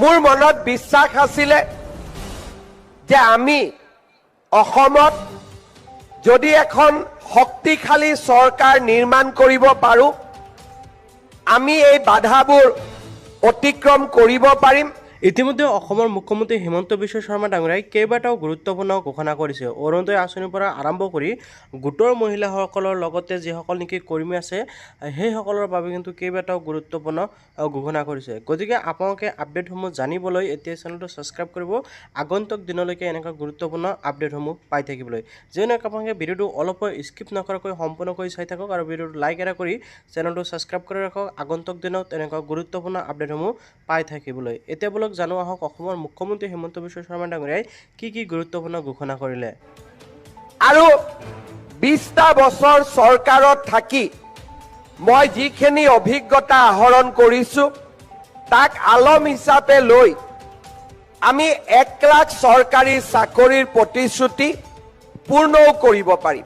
মোৰ মনত বিশ্বাস আছিলে যে আমি অসমত যদি এখন শক্তিশালী চৰকাৰ নিৰ্মাণ কৰিব পাৰোঁ, আমি এই বাধাবোৰ অতিক্ৰম কৰিব পাৰিম। ইতিমধ্যে অসমৰ মুখ্যমন্ত্ৰী হিমন্ত বিশ্ব শৰ্মা ডাঙৰীয়াই কেইবাটাও গুৰুত্বপূৰ্ণ ঘোষণা কৰিছে। অৰুণোদয় আঁচনিৰ পৰা আৰম্ভ কৰি গোটৰ মহিলাসকলৰ লগতে যিসকল নেকি কৰ্মী আছে সেইসকলৰ বাবে কিন্তু কেইবাটাও গুৰুত্বপূৰ্ণ ঘোষণা কৰিছে। গতিকে আপোনালোকে আপডেটসমূহ জানিবলৈ এতিয়া চেনেলটো ছাবস্ক্ৰাইব কৰিব, আগন্তুক দিনলৈকে এনেকুৱা গুৰুত্বপূৰ্ণ আপডেটসমূহ পাই থাকিবলৈ। যেনেকৈ আপোনালোকে ভিডিঅ'টো অলপ স্কিপ নকৰাকৈ সম্পূৰ্ণকৈ চাই থাকক আৰু ভিডিঅ'টো লাইক এটা কৰি চেনেলটো ছাবস্ক্ৰাইব কৰি ৰাখক আগন্তুক দিনত এনেকুৱা গুৰুত্বপূৰ্ণ আপডেটসমূহ পাই থাকিবলৈ। এতিয়া বলক জানো আহক অসমৰ মুখ্যমন্ত্ৰী হিমন্ত বিশ্ব শৰ্মা ডাঙৰীয়াই কি গুৰুত্বপূৰ্ণ ঘোষণা কৰিলে। আৰু 20টা বছৰ চৰকাৰত থাকি মই যিখিনি অভিজ্ঞতা আহৰণ কৰিছোঁ তাক আলম হিচাপে লৈ আমি 1 লাখ চৰকাৰী চাকৰিৰ প্ৰতিশ্ৰুতি পূৰ্ণও কৰিব পাৰিম।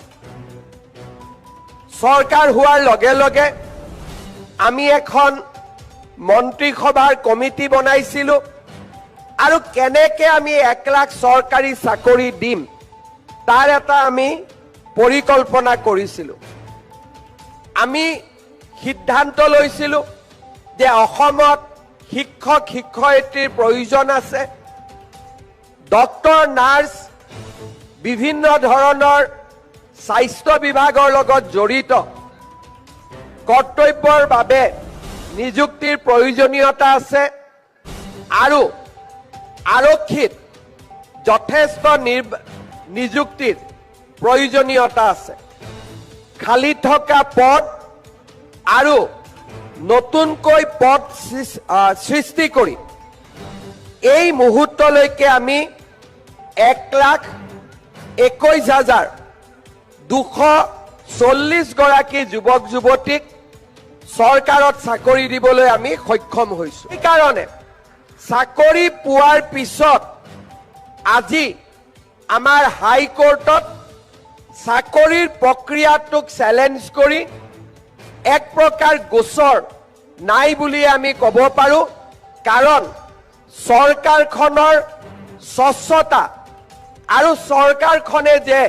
চৰকাৰ হোৱাৰ লগে লগে আমি এখন মন্ত্ৰীসভাৰ কমিটি বনাইছিলোঁ আৰু কেনেকৈ আমি 1 লাখ চৰকাৰী চাকৰি দিম তাৰ এটা আমি পৰিকল্পনা কৰিছিলোঁ। আমি সিদ্ধান্ত লৈছিলোঁ যে অসমত শিক্ষক শিক্ষয়িত্ৰীৰ প্ৰয়োজন আছে, ডক্টৰ নাৰ্ছ বিভিন্ন ধৰণৰ স্বাস্থ্য বিভাগৰ লগত জড়িত কৰ্তব্যৰ বাবে নিযুক্তিৰ প্ৰয়োজনীয়তা আছে আৰু আৰক্ষীত যথেষ্ট নিযুক্তিৰ প্ৰয়োজনীয়তা আছে। খালী থকা পদ আৰু নতুনকৈ পদ সৃষ্টি কৰি এই মুহূৰ্তলৈকে আমি 1,21,240 গৰাকী যুৱক যুৱতীক চৰকাৰত চাকৰি দিবলৈ আমি সক্ষম হৈছোঁ। সেইকাৰণে চাকৰি পোৱাৰ পিছত আজি আমাৰ হাইকোৰ্টত চাকৰিৰ প্ৰক্ৰিয়াটোক চেলেঞ্জ কৰি এক প্ৰকাৰ গোচৰ নাই বুলি আমি ক'ব পাৰোঁ। কাৰণ চৰকাৰখনৰ স্বচ্ছতা আৰু চৰকাৰখনে যে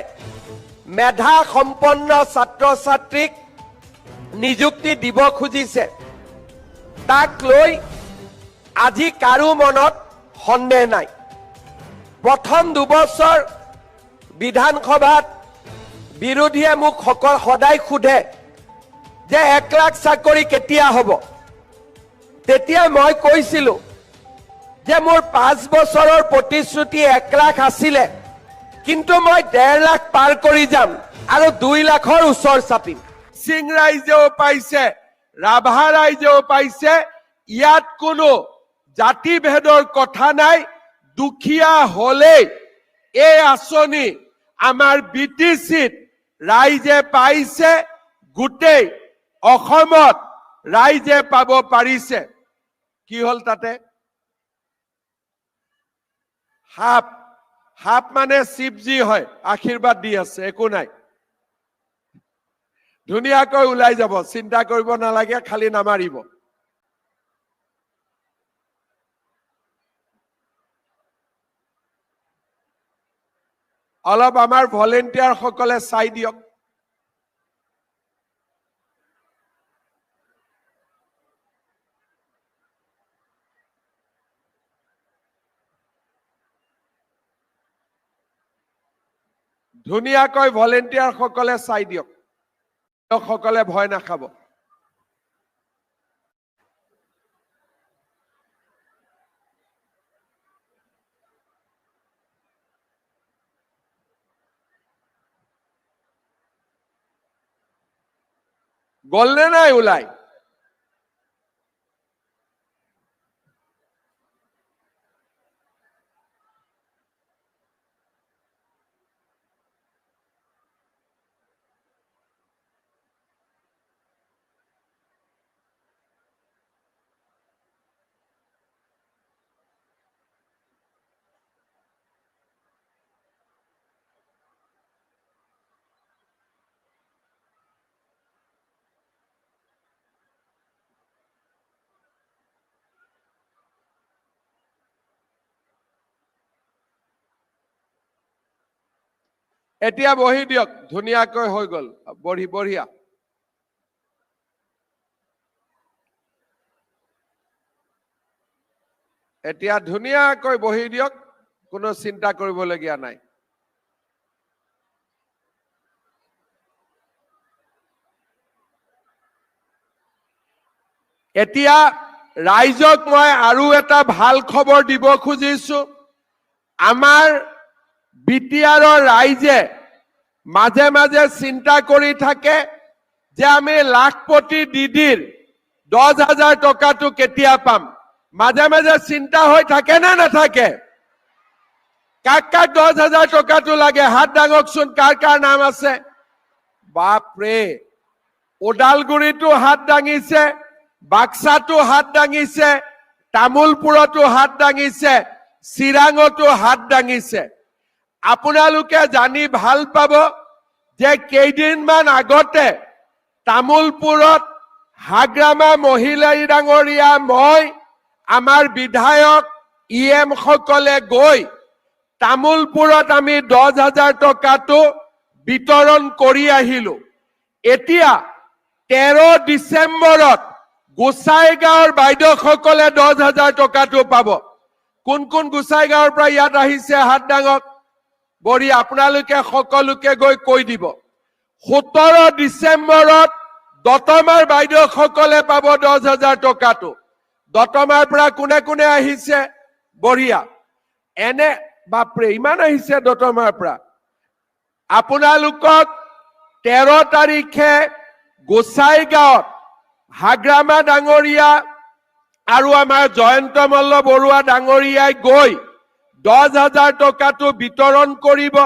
মেধা সম্পন্ন ছাত্ৰ ছাত্ৰীক নিযুক্তি দিব খুজিছে তাক লৈ আজি কাৰো মনত সন্দেহ নাই। প্ৰথম 2 বছৰ বিধানসভাত বিৰোধীয়ে মোক সদায় সোধে যে 1 লাখ চাকৰি কেতিয়া হ'ব। তেতিয়া মই কৈছিলোঁ যে মোৰ 5 বছৰৰ প্ৰতিশ্ৰুতি 1 লাখ আছিলে, কিন্তু মই 1.5 লাখ পাৰ কৰি যাম আৰু 2 লাখৰ ওচৰ চাপিম। সিং ৰাইজেও পাইছে, ৰাভা ৰাইজেও পাইছে, ইয়াত কোনো জাতি ভেদৰ কথা নাই। দুখীয়া হলেই এই আঁচনি আমাৰ BTCত ৰাইজে পাইছে, গোটেই অসমত ৰাইজে পাব পাৰিছে। কি হল তাতে? সাপ মানে শিৱজী হয়, আশীৰ্বাদ দি আছে, একো নাই, ধুনীয়াকৈ ওলাই যাব, চিন্তা কৰিব নালাগে, খালি নামাৰিব। অলপ আমাৰ ভলেণ্টিয়াৰ সকলে চাই দিয়ক। ধুনীয়াকৈ ভলেণ্টিয়াৰ সকলে চাই দিয়ক, সকলে ভয় নাখাব। গলনে নাই ওলাই? এতিয়া বহি দিয়ক, ধুনীয়াকৈ হৈ গ'ল, বঢ়িয়া। এতিয়া ধুনীয়াকৈ বহি দিয়ক, কোনো চিন্তা কৰিবলগীয়া নাই। এতিয়া ৰাইজক মই আৰু এটা ভাল খবৰ দিব খুজিছো। আমাৰ বিটিআৰৰ ৰাইজে মাজে মাজে চিন্তা কৰি থাকে যে আমি লাখপতি দিদিৰ 10,000 টকাটো কেতিয়া পাম। মাজে মাজে চিন্তা হৈ থাকে নে নাথাকে? কাক কাক 10,000 টকাটো লাগে হাত দাঙকচোন, কাৰ কাৰ নাম আছে? বাপৰে, ওদালগুৰিতো হাত দাঙিছে, বাক্সাতো হাত দাঙিছে, তামুলপুৰতো হাত দাঙিছে, চিৰাঙতো হাত দাঙিছে। আপোনালোকে জানি ভাল পাব যে কেইদিনমান আগতে তামুলপুৰত হাগ্ৰামা মহিলাই ডাঙৰীয়া, মই, আমাৰ বিধায়ক EM সকলে গৈ তামুলপুৰত আমি 10,000 টকাটো বিতৰণ কৰি আহিলো। এতিয়া 13 ডিচেম্বৰত গোসাইগাঁৱৰ বাইদেউসকলে 10,000 টকাটো পাব। কোন কোন গোসাইগাঁৱৰ পৰা ইয়াত আহিছে হাত দাঙক। বঢ়িয়া, আপোনালোকে সকলোকে গৈ কৈ দিব। 17 ডিচেম্বৰত দতমাৰ বাইদেউসকলে পাব 10,000 টকাটো। দতমাৰ পৰা কোনে কোনে আহিছে? বঢ়িয়া, এনে বাপৰে ইমান আহিছে দতমাৰ পৰা। আপোনালোকক 13 তাৰিখে গোসাইগাঁৱত হাগ্ৰামা ডাঙৰীয়া আৰু আমাৰ জয়ন্ত মল্ল বৰুৱা ডাঙৰীয়াই গৈ 10,000 টকাটো বিতৰণ কৰিব।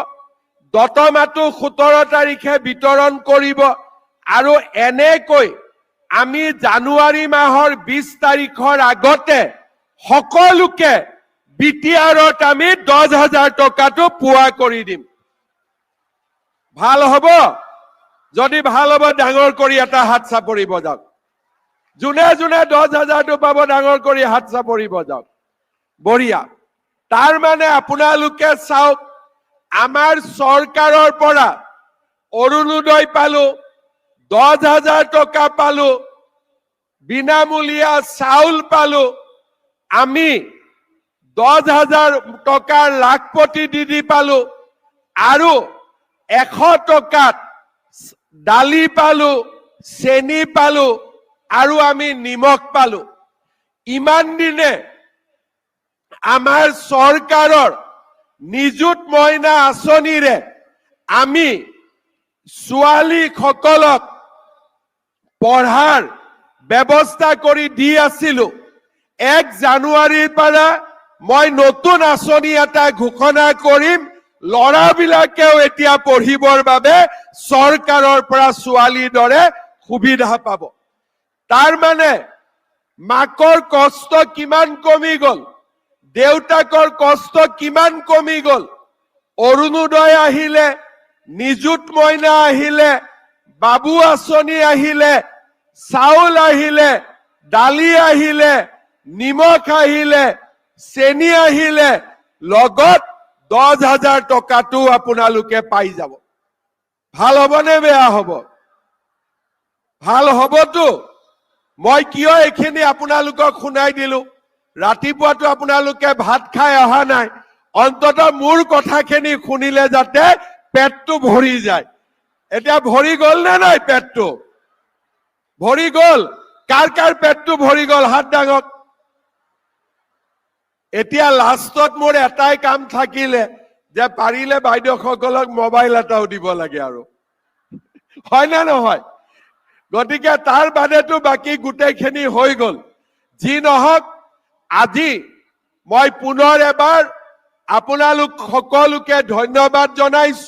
দতমাটো 17 তাৰিখে বিতৰণ কৰিব। আৰু এনেকৈ আমি জানুৱাৰী মাহৰ 20 তাৰিখৰ আগতে সকলোকে বিটিআৰত আমি 10,000 টকাটো পোৱা কৰি দিম। ভাল হ'ব? যদি ভাল হ'ব ডাঙৰ কৰি এটা হাত চাপৰি বজাওক। যোনে যোনে 10,000টো পাব ডাঙৰ কৰি হাত চাপৰি বজাওক। বঢ়িয়া। তাৰ মানে আপোনালোকে চাওক, আমাৰ চৰকাৰৰ পৰা অৰুণোদয় পালো, 10,000 টকা পালো, বিনামূলীয়া চাউল পালো, আমি 10,000 টকাৰ লাখপতি দিদি পালো, আৰু 100 টকাত দালি পালো, চেনি পালো, আৰু আমি নিমখ পালো। ইমান দিনে আমাৰ চৰকাৰৰ নিযুত মইনা আঁচনিৰে আমি ছোৱালীসকলক পঢ়াৰ ব্যৱস্থা কৰি দি আছিলো। 1 জানুৱাৰীৰ পৰা মই নতুন আঁচনি এটা ঘোষণা কৰিম। ল'ৰাবিলাকেও এতিয়া পঢ়িবৰ বাবে চৰকাৰৰ পৰা ছোৱালীৰ দৰে সুবিধা পাব। তাৰ মানে মাকৰ কষ্ট কিমান কমি গ'ল, দেউতাকৰ কষ্ট কিমান কমি গ'ল। অৰুণোদয় আহিলে, নিযুত মইনা আহিলে, বাবু আঁচনি আহিলে, চাউল আহিলে, দালি আহিলে, নিমখ আহিলে, চেনি আহিলে, লগত 10,000 টকাটো আপোনালোকে পাই যাব। ভাল হ'বনে বেয়া হ'ব? ভাল হ'বতো। মই কিয় এইখিনি আপোনালোকক শুনাই দিলো? ৰাতিপুৱাটো আপোনালোকে ভাত খাই অহা নাই, অন্তত মোৰ কথাখিনি শুনিলে যাতে পেটটো ভৰি যায়। এতিয়া ভৰি গ'ল নে নাই? পেটটো ভৰি গ'ল? কাৰ কাৰ পেটটো ভৰি গ'ল হাত দাঙক। এতিয়া লাষ্টত মোৰ এটাই কাম থাকিলে যে পাৰিলে বাইদেউসকলক মোবাইল এটাও দিব লাগে, আৰু হয় না নহয়? গতিকে তাৰ বাদেতো বাকী গোটেইখিনি হৈ গ'ল। যি নহওক, আজি মই পুনৰ এবাৰ আপোনালোক সকলোকে ধন্যবাদ জনাইছো।